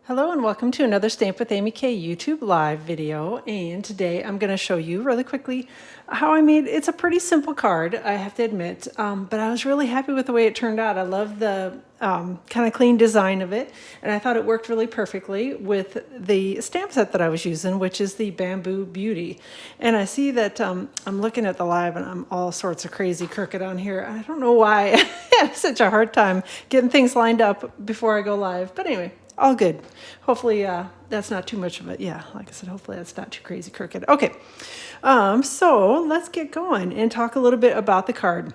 Hello and welcome to another Stamp with Amy K YouTube live video, and today I'm going to show you really quickly how I made, it's a pretty simple card, I have to admit, but I was really happy with the way it turned out. I love the kind of clean design of it, and I thought it worked really perfectly with the stamp set that I was using, which is the Bamboo Beauty. And I see that I'm looking at the live and I'm all sorts of crazy crooked on here. I don't know why I have such a hard time getting things lined up before I go live, but anyway. All good. Hopefully that's not too much of it. Yeah, like I said, hopefully that's not too crazy crooked. Okay, so let's get going and talk a little bit about the card.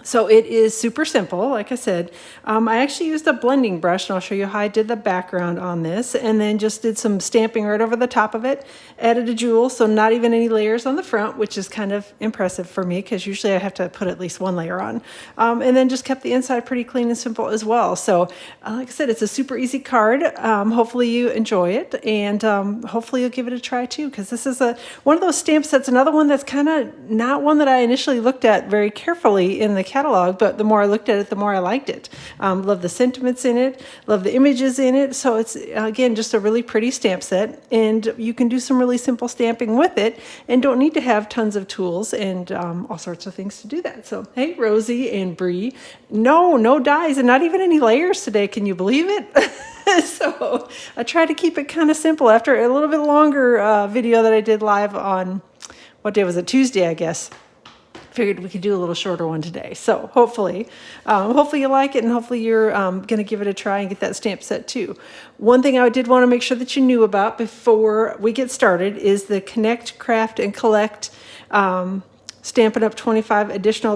So it is super simple, like I said. I actually used a blending brush, and I'll show you how I did the background on this, and then just did some stamping right over the top of it. Added a jewel, so not even any layers on the front, which is kind of impressive for me because usually I have to put at least one layer on. And then just kept the inside pretty clean and simple as well. So like I said, it's a super easy card. Hopefully you enjoy it, and hopefully you'll give it a try too, because this is one of those stamp sets, another one that's kind of not one that I initially looked at very carefully in the catalog, but the more I looked at it, the more I liked it. Love the sentiments in it, love the images in it. So it's, again, just a really pretty stamp set, and you can do some really simple stamping with it and don't need to have tons of tools and all sorts of things to do that. So, hey, Rosie and Bree, no dies and not even any layers today. Can you believe it? So I try to keep it kind of simple after a little bit longer video that I did live on, what day was it? Tuesday, I guess. Figured we could do a little shorter one today. So hopefully you like it, and hopefully you're going to give it a try and get that stamp set too. One thing I did want to make sure that you knew about before we get started is the Connect, Craft, and Collect Stampin' Up! $25 additional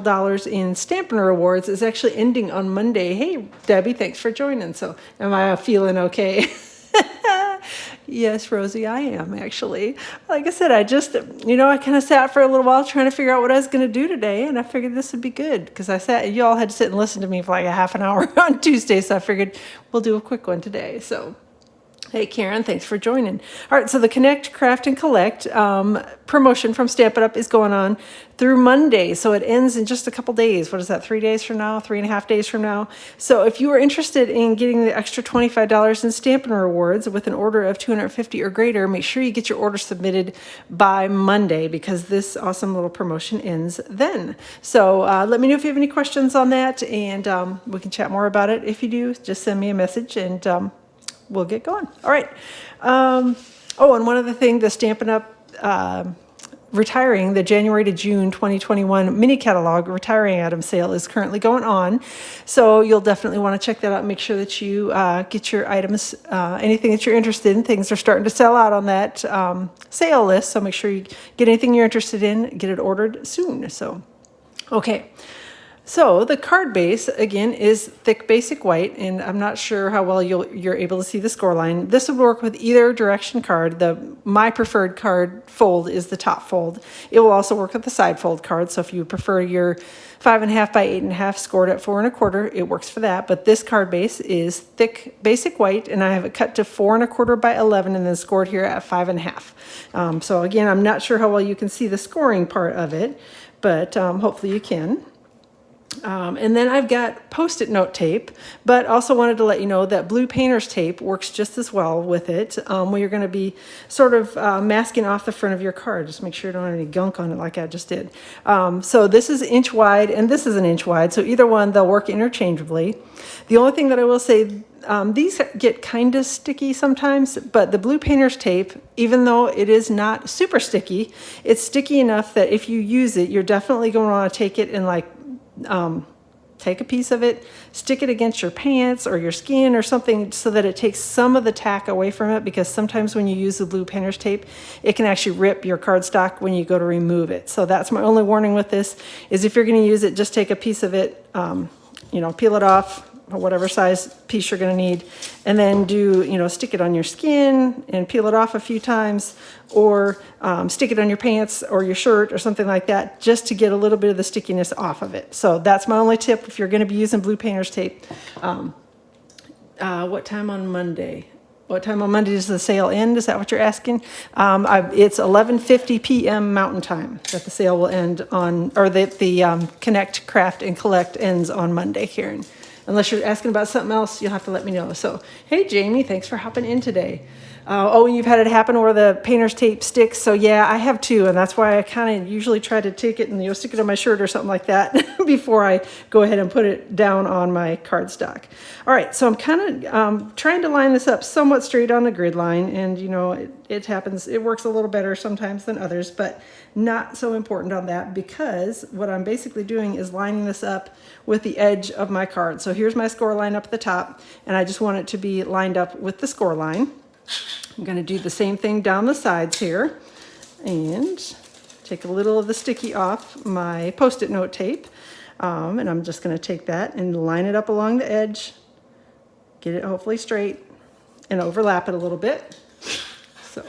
in Stampin' Rewards is actually ending on Monday. Hey, Debbie, thanks for joining. So am I feeling okay? Yes, Rosie, I am actually. Like I said, I just, I kind of sat for a little while trying to figure out what I was going to do today, and I figured this would be good because you all had to sit and listen to me for like a half an hour on Tuesday, so I figured we'll do a quick one today. So, hey, Karen, thanks for joining. All right, so the Connect, Craft, and Collect promotion from Stampin' Up! Is going on through Monday. So it ends in just a couple days. What is that, 3 days from now, 3.5 days from now? So if you are interested in getting the extra $25 in Stampin' Rewards with an order of $250 or greater, make sure you get your order submitted by Monday because this awesome little promotion ends then. So let me know if you have any questions on that, and we can chat more about it. If you do, just send me a message, and we'll get going. All right. And one other thing, the Stampin' Up! Retiring, the January to June 2021 mini catalog retiring item sale is currently going on. So you'll definitely want to check that out and make sure that you get your items, anything that you're interested in. Things are starting to sell out on that sale list. So make sure you get anything you're interested in, get it ordered soon. So, okay. So the card base, again, is thick basic white, and I'm not sure how well you're able to see the score line. This would work with either direction card. My preferred card fold is the top fold. It will also work with the side fold card, so if you prefer your 5.5 by 8.5 scored at 4.25, it works for that. But this card base is thick basic white, and I have it cut to 4.25 by 11 and then scored here at 5.5. So again, I'm not sure how well you can see the scoring part of it, but hopefully you can. And then I've got Post-it note tape, but also wanted to let you know that blue painter's tape works just as well with it, where you're going to be sort of masking off the front of your card. Just make sure you don't have any gunk on it like I just did. So this is inch wide and this is an inch wide, so either one, they'll work interchangeably. The only thing that I will say, these get kind of sticky sometimes, but the blue painter's tape, even though it is not super sticky, it's sticky enough that if you use it, you're definitely going to want to take it and take a piece of it, stick it against your pants or your skin or something so that it takes some of the tack away from it, because sometimes when you use the blue painter's tape, it can actually rip your cardstock when you go to remove it. So that's my only warning with this, is if you're going to use it, just take a piece of it, peel it off, or whatever size piece you're going to need, and then stick it on your skin and peel it off a few times, or stick it on your pants or your shirt or something like that, just to get a little bit of the stickiness off of it. So that's my only tip if you're going to be using blue painter's tape. What time on Monday? What time on Monday does the sale end? Is that what you're asking? It's 11:50 p.m. Mountain Time that the sale will end on, or that the Connect, Craft, and Collect ends on Monday, Karen. unless you're asking about something else, you'll have to let me know. So, hey, Jamie, thanks for hopping in today. Oh, and you've had it happen where the painter's tape sticks. So yeah, I have too. And that's why I kind of usually try to take it and, stick it on my shirt or something like that before I go ahead and put it down on my cardstock. All right, so I'm kind of trying to line this up somewhat straight on the grid line. And, it happens, it works a little better sometimes than others, but not so important on that, because what I'm basically doing is lining this up with the edge of my card. So here's my score line up at the top, and I just want it to be lined up with the score line. I'm going to do the same thing down the sides here and take a little of the sticky off my Post-it note tape. And I'm just going to take that and line it up along the edge, get it hopefully straight, and overlap it a little bit. So,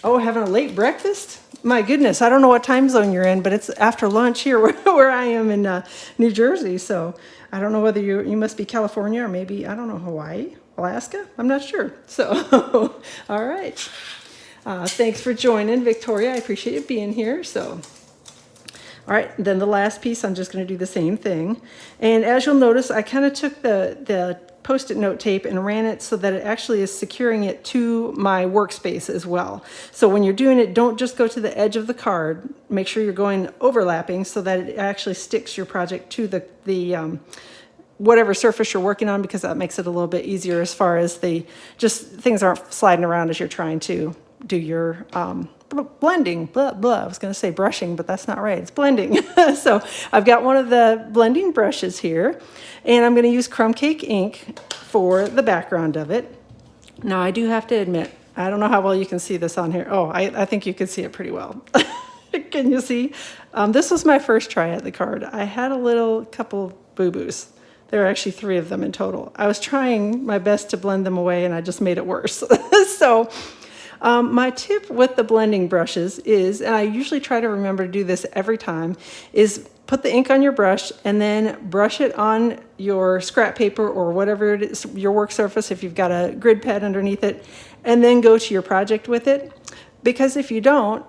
oh, having a late breakfast? My goodness, I don't know what time zone you're in, but it's after lunch here where I am in New Jersey. So I don't know whether you must be California or maybe, I don't know, Hawaii. Alaska? I'm not sure. So, all right. Thanks for joining, Victoria. I appreciate you being here. So, all right. Then the last piece, I'm just going to do the same thing. And as you'll notice, I kind of took the Post-it note tape and ran it so that it actually is securing it to my workspace as well. So when you're doing it, don't just go to the edge of the card. Make sure you're going overlapping so that it actually sticks your project to the whatever surface you're working on, because that makes it a little bit easier as far as things aren't sliding around as you're trying to do your blending, blah, blah. I was going to say brushing, but that's not right. It's blending. So I've got one of the blending brushes here, and I'm going to use crumb cake ink for the background of it. Now, I do have to admit, I don't know how well you can see this on here. Oh, I think you can see it pretty well. Can you see? This was my first try at the card. I had a couple boo-boos. There are actually 3 of them in total. I was trying my best to blend them away, and I just made it worse. So my tip with the blending brushes is, and I usually try to remember to do this every time, is put the ink on your brush and then brush it on your scrap paper or whatever it is, your work surface, if you've got a grid pad underneath it, and then go to your project with it. Because if you don't,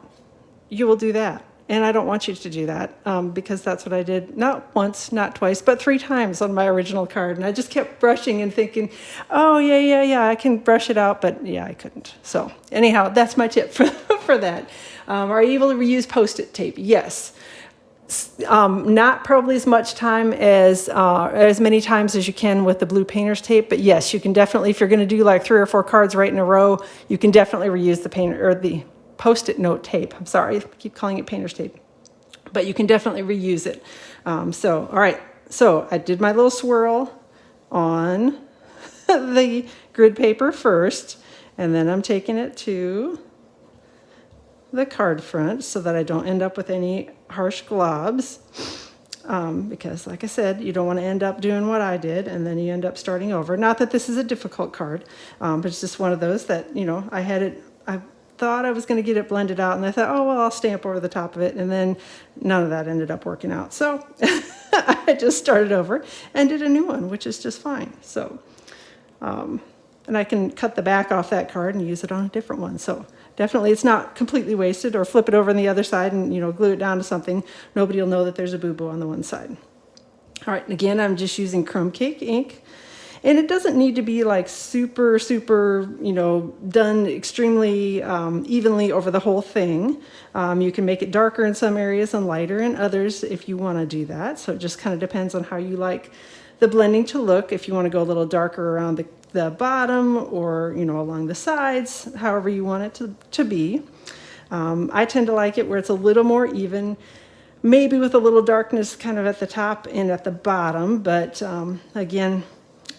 you will do that. And I don't want you to do that because that's what I did, not once, not twice, but 3 times on my original card. And I just kept brushing and thinking, oh, yeah, I can brush it out, but yeah, I couldn't. So anyhow, that's my tip for that. Are you able to reuse Post-it tape? Yes. Not probably as much time as many times as you can with the blue painter's tape, but yes, you can definitely, if you're going to do like 3 or 4 cards right in a row, you can definitely reuse the painter or the Post-it note tape. I'm sorry, I keep calling it painter's tape, but you can definitely reuse it. So, all right, so I did my little swirl on the grid paper first, and then I'm taking it to the card front so that I don't end up with any harsh globs. Because like I said, you don't want to end up doing what I did and then you end up starting over. Not that this is a difficult card, but it's just one of those that, I thought I was going to get it blended out, and I thought, oh, well, I'll stamp over the top of it, and then none of that ended up working out. So I just started over and did a new one, which is just fine. So, and I can cut the back off that card and use it on a different one. So definitely it's not completely wasted, or flip it over on the other side and, glue it down to something. Nobody will know that there's a boo-boo on the one side. All right, and again, I'm just using crumb cake ink. And it doesn't need to be like super, done extremely evenly over the whole thing. You can make it darker in some areas and lighter in others if you want to do that. So it just kind of depends on how you like the blending to look. If you want to go a little darker around the bottom or, along the sides, however you want it to be. I tend to like it where it's a little more even, maybe with a little darkness kind of at the top and at the bottom. But again,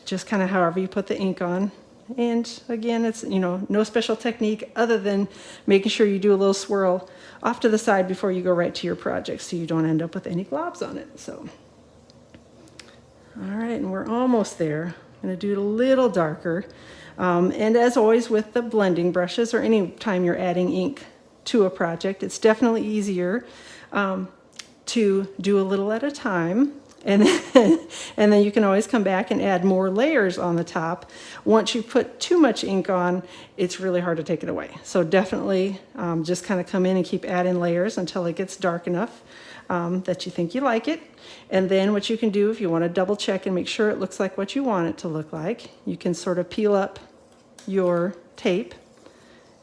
just kind of however you put the ink on. And again, it's, no special technique other than making sure you do a little swirl off to the side before you go right to your project so you don't end up with any globs on it. So, all right, and we're almost there. I'm going to do it a little darker. And as always with the blending brushes, or any time you're adding ink to a project, it's definitely easier to do a little at a time. And then you can always come back and add more layers on the top. Once you put too much ink on, it's really hard to take it away. So definitely just kind of come in and keep adding layers until it gets dark enough. that you think you like it. And then what you can do if you want to double check and make sure it looks like what you want it to look like, you can sort of peel up your tape,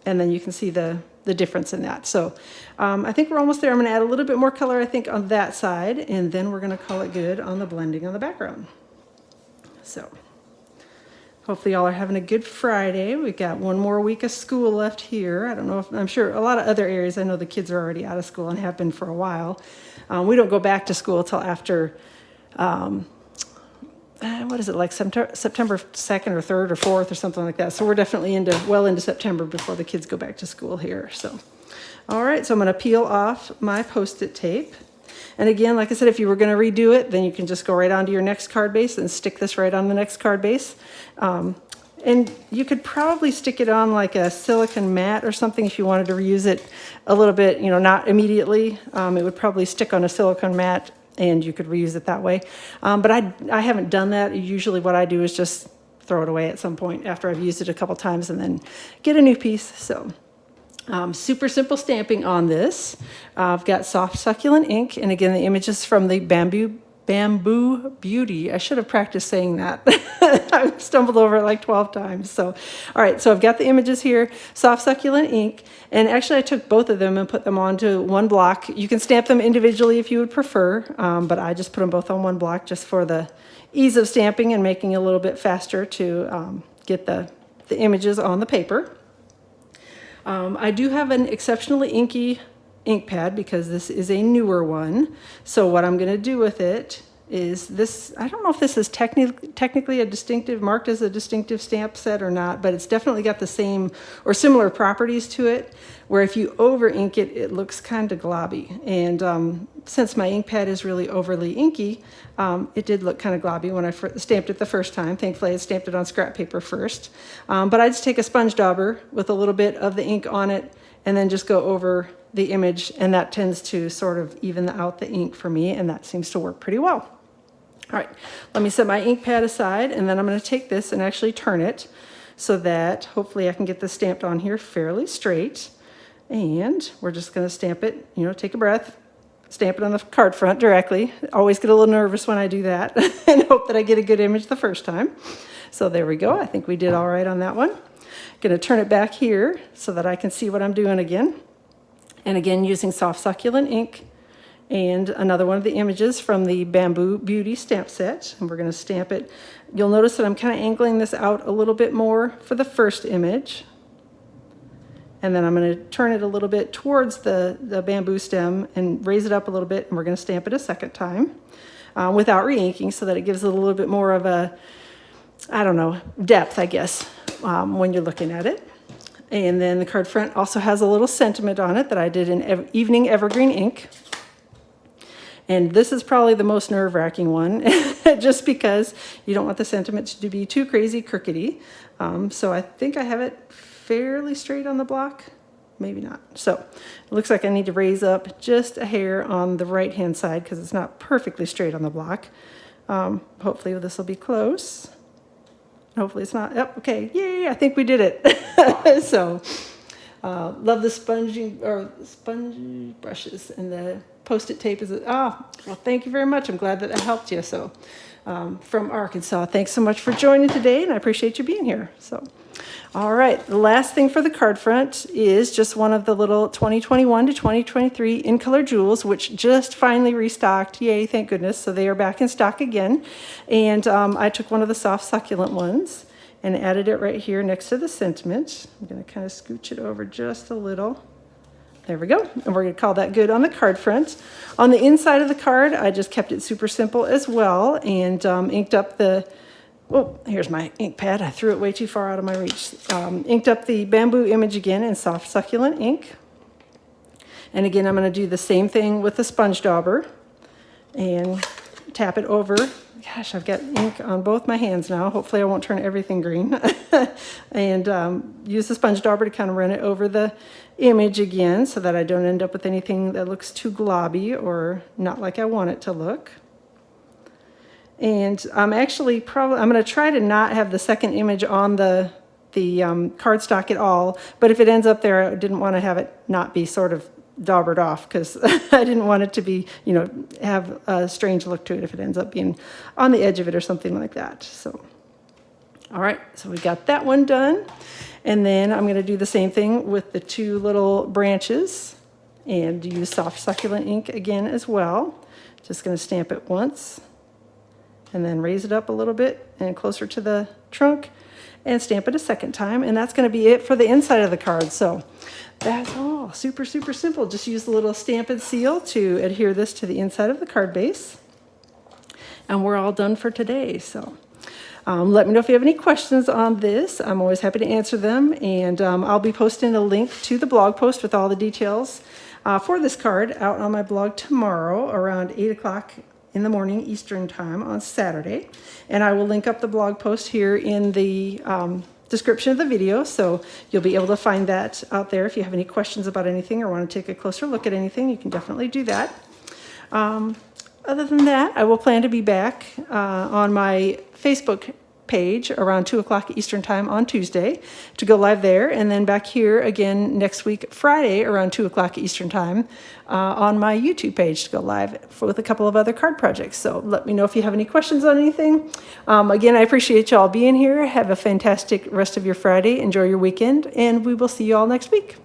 and then you can see the difference in that. So I think we're almost there. I'm going to add a little bit more color, I think, on that side, and then we're going to call it good on the blending on the background. So hopefully y'all are having a good Friday. We've got one more week of school left here. I don't know if, I'm sure a lot of other areas, I know the kids are already out of school and have been for a while. We don't go back to school till after, what is it, like September 2nd or 3rd or 4th or something like that. So we're definitely well into September before the kids go back to school here. So, all right, so I'm going to peel off my Post-it tape. And again, like I said, if you were going to redo it, then you can just go right onto your next card base and stick this right on the next card base. And you could probably stick it on like a silicone mat or something if you wanted to reuse it a little bit, not immediately. It would probably stick on a silicone mat and you could reuse it that way. But I haven't done that. Usually what I do is just throw it away at some point after I've used it a couple times and then get a new piece. So super simple stamping on this. I've got soft succulent ink, and again, the image is from the Bamboo Beauty. I should have practiced saying that. I've stumbled over it like 12 times. So, all right, so I've got the images here, soft succulent ink, and actually I took both of them and put them onto one block. You can stamp them individually if you would prefer, but I just put them both on one block just for the ease of stamping and making it a little bit faster to get the images on the paper. I do have an exceptionally inky ink pad because this is a newer one. So what I'm going to do with it is this, I don't know if this is technically marked as a distinctive stamp set or not, but it's definitely got the same or similar properties to it, where if you over ink it, it looks kind of globby. And since my ink pad is really overly inky, it did look kind of globby when I stamped it the first time. Thankfully I stamped it on scrap paper first. But I just take a sponge dauber with a little bit of the ink on it and then just go over the image, and that tends to sort of even out the ink for me, and that seems to work pretty well. All right, let me set my ink pad aside, and then I'm going to take this and actually turn it so that hopefully I can get this stamped on here fairly straight. And we're just going to stamp it, take a breath, stamp it on the card front directly. Always get a little nervous when I do that and hope that I get a good image the first time. So there we go. I think we did all right on that one. Going to turn it back here so that I can see what I'm doing again. And again, using soft succulent ink and another one of the images from the Bamboo Beauty stamp set. And we're going to stamp it. You'll notice that I'm kind of angling this out a little bit more for the first image. And then I'm going to turn it a little bit towards the bamboo stem and raise it up a little bit. And we're going to stamp it a second time without re-inking so that it gives it a little bit more of a, depth, I guess, when you're looking at it. And then the card front also has a little sentiment on it that I did in Evening Evergreen ink. And this is probably the most nerve-wracking one, just because you don't want the sentiment to be too crazy crookedy. So I think I have it fairly straight on the block. Maybe not. So it looks like I need to raise up just a hair on the right-hand side because it's not perfectly straight on the block. Hopefully this will be close. Hopefully it's not. Yep, okay. Yay, I think we did it. So, love the spongy brushes, and the Post-it tape is, well, thank you very much. I'm glad that helped you. So, from Arkansas, thanks so much for joining today, and I appreciate you being here. So, all right, the last thing for the card front is just one of the little 2021 to 2023 in color jewels, which just finally restocked. Yay, thank goodness. So they are back in stock again. And I took one of the soft succulent ones and added it right here next to the sentiment. I'm going to kind of scooch it over just a little. There we go. And we're going to call that good on the card front. On the inside of the card, I just kept it super simple as well and inked up the, here's my ink pad. I threw it way too far out of my reach. Inked up the bamboo image again in soft succulent ink. And again, I'm going to do the same thing with the sponge dauber and tap it over. Gosh, I've got ink on both my hands now. Hopefully I won't turn everything green. And use the sponge dauber to kind of run it over the image again so that I don't end up with anything that looks too globby or not like I want it to look. And I'm actually I'm going to try to not have the second image on the cardstock at all, but if it ends up there, I didn't want to have it not be sort of daubered off because I didn't want it to be, have a strange look to it if it ends up being on the edge of it or something like that. So, all right, so we got that one done. And then I'm going to do the same thing with the two little branches and use soft succulent ink again as well. Just going to stamp it once and then raise it up a little bit and closer to the trunk and stamp it a second time. And that's going to be it for the inside of the card. So that's all super, super simple. Just use the little Stampin' seal to adhere this to the inside of the card base. And we're all done for today. So let me know if you have any questions on this. I'm always happy to answer them. And I'll be posting a link to the blog post with all the details for this card out on my blog tomorrow around 8 o'clock in the morning Eastern time on Saturday. And I will link up the blog post here in the description of the video, so you'll be able to find that out there. If you have any questions about anything or want to take a closer look at anything, you can definitely do that. Other than that, I will plan to be back on my Facebook page around 2 o'clock Eastern time on Tuesday to go live there, and then back here again next week Friday around 2 o'clock Eastern time on my YouTube page to go live with a couple of other card projects. So let me know if you have any questions on anything. Again, I appreciate y'all being here. Have a fantastic rest of your Friday. Enjoy your weekend, and we will see you all next week.